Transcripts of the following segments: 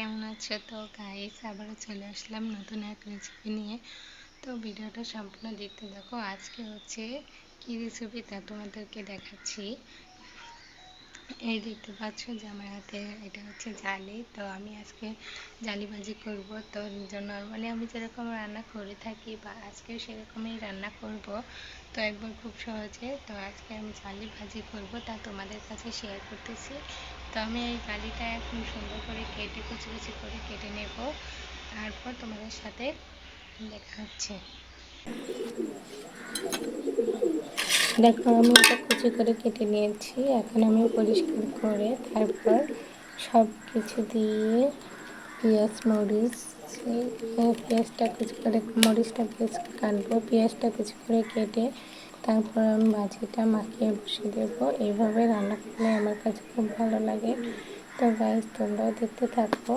কেমন আছো? তো গাইস আবারও চলে আসলাম নতুন এক রেসিপি নিয়ে। তো ভিডিওটা সম্পূর্ণ দেখতে দেখো। আজকে হচ্ছে কি রেসিপি তা তোমাদেরকে দেখাচ্ছি। এই দেখতে পাচ্ছ যে আমার হাতে এটা হচ্ছে জালি। তো আমি আজকে জালি ভাজি করব। তো নর্মালি আমি যেরকম রান্না করে থাকি বা আজকে সেরকমই রান্না করব। তো একবার খুব সহজে। তো আজকে আমি জালি ভাজি করব, তা তোমাদের কাছে শেয়ার করতেছি। তো আমি এই জালিটা এখন সুন্দর করে কেটে কুচি কুচি করে কেটে নেব, তারপর তোমাদের সাথে দেখা হচ্ছে। দেখো আমি এটা কুচি করে কেটে নিয়েছি। এখন আমি পরিষ্কার করে তারপর সব কিছু দিয়ে পেঁয়াজ মরিচ, পেঁয়াজটা কুচি করে মরিচটা পেঁয়াজ কাটবো, পেঁয়াজটা কুচি করে কেটে তারপর আমি ভাজিটা মাখিয়ে বসিয়ে দেবো। এইভাবে রান্না করলে আমার কাছে খুব ভালো লাগে। তো গাইস তোমরাও দেখতে থাকো।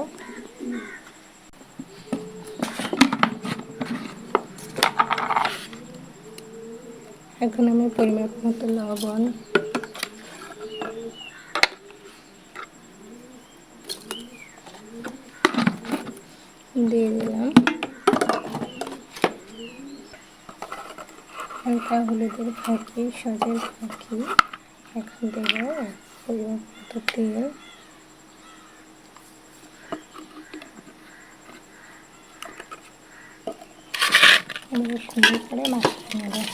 এখন আমি পরিমাপ মতো লবণ দিয়ে দিলাম, হালকা হলুদের ফাঁকি, সজের ফাঁকি। এখন দেব পরিমাপ মতো তেল। এবার সুন্দর করে মাখিয়ে নেব।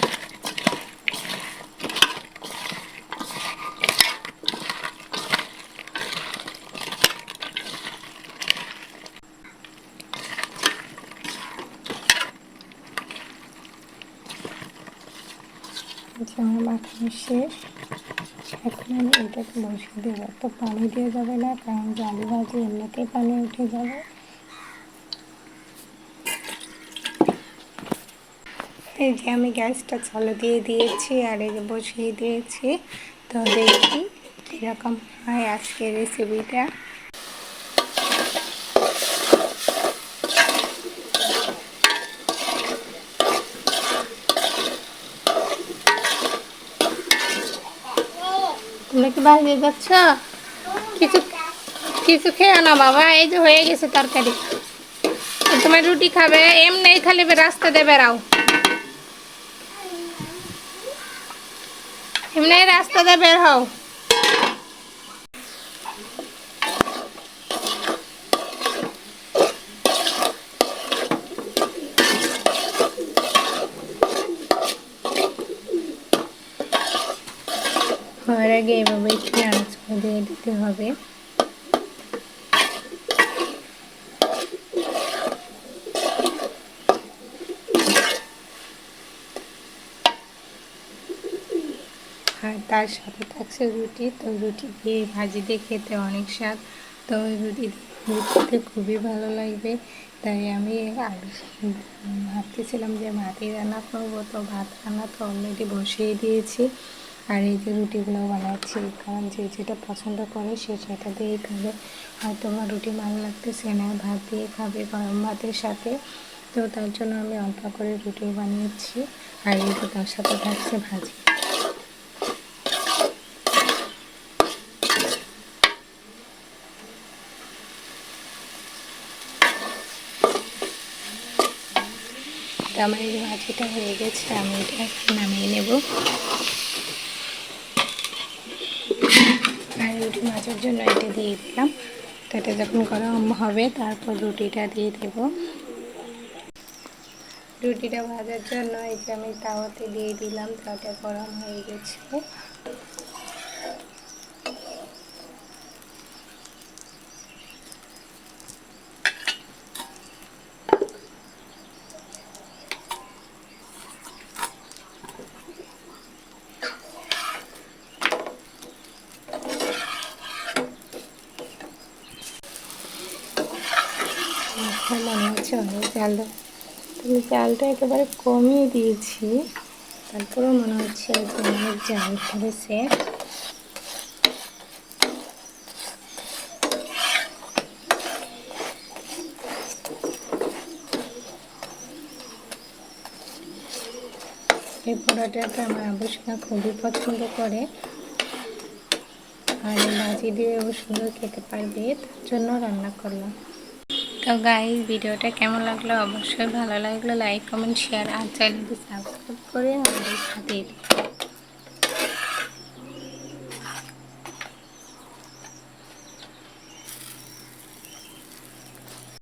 আমার মাখানো শেষ। এখন আমি এটাকে বসিয়ে দেবো। তো পানি দিয়ে যাবে না, কারণ জালি ভাজি এমনিতেই পানি উঠে যাবে। এই যে আমি গ্যাসটা চালু দিয়ে দিয়েছি আর এই যে বসিয়ে দিয়েছি। তো দেখি কীরকম হয় আজকের রেসিপিটা। তোমরা কি বাইরে যাচ্ছ? কিছু কিছু খেয়ে না বাবা, এই যে হয়ে গেছে তরকারি। তোমার রুটি খাবে? এমনি খালি রাস্তা দিয়ে বেড়াও, এমনি রাস্তা দিয়ে বের হও। হওয়ার আগে এভাবে একটু নাড়াচাড়া দিয়ে দিতে হবে। আর তার সাথে থাকছে রুটি। তো রুটি দিয়ে ভাজি দিয়ে খেতে অনেক স্বাদ। তো রুটিতে খুবই ভালো লাগবে। তাই আমি ভাবতেছিলাম যে ভাতই রান্না করবো। তো ভাত রান্না তো অলরেডি বসিয়ে দিয়েছি। আর এই যে রুটিগুলো বানাচ্ছি, কারণ যে যেটা পছন্দ করে সে সেটা দিয়েই খাবে। হয়তো আমার রুটি ভালো লাগতেছে না, ভাত দিয়ে খাবে গরম ভাতের সাথে। তো তার জন্য আমি অল্প করে রুটি বানিয়েছি। আর এই যে তার সাথে থাকছে ভাজি। তো আমার এই ভাজিটা হয়ে গেছে, আমি এটা নামিয়ে নেব। আর রুটি ভাজার জন্য এটা দিয়ে দিলাম। তো এটা যখন গরম হবে তারপর রুটিটা দিয়ে দেব। রুটিটা ভাজার জন্য এই যে আমি তাওয়াতে দিয়ে দিলাম। তাওয়াটা গরম হয়ে গেছে। মনে হচ্ছে অনেক জাল, তুমি জালটা একেবারে কমিয়ে দিয়েছি, তারপরেও মনে হচ্ছে অনেক জাল হয়েছে। এই পরোটাটা আমার আবশ্যক খুবই পছন্দ করে। আর ভাজি দিয়েও সুন্দর খেতে পারবে, তার জন্য রান্না করলাম। তো গাইস, ভিডিওটা কেমন লাগলো? অবশ্যই ভালো লাগলো লাইক কমেন্ট শেয়ার আর চ্যানেলটি সাবস্ক্রাইব করে আমাদের সাথে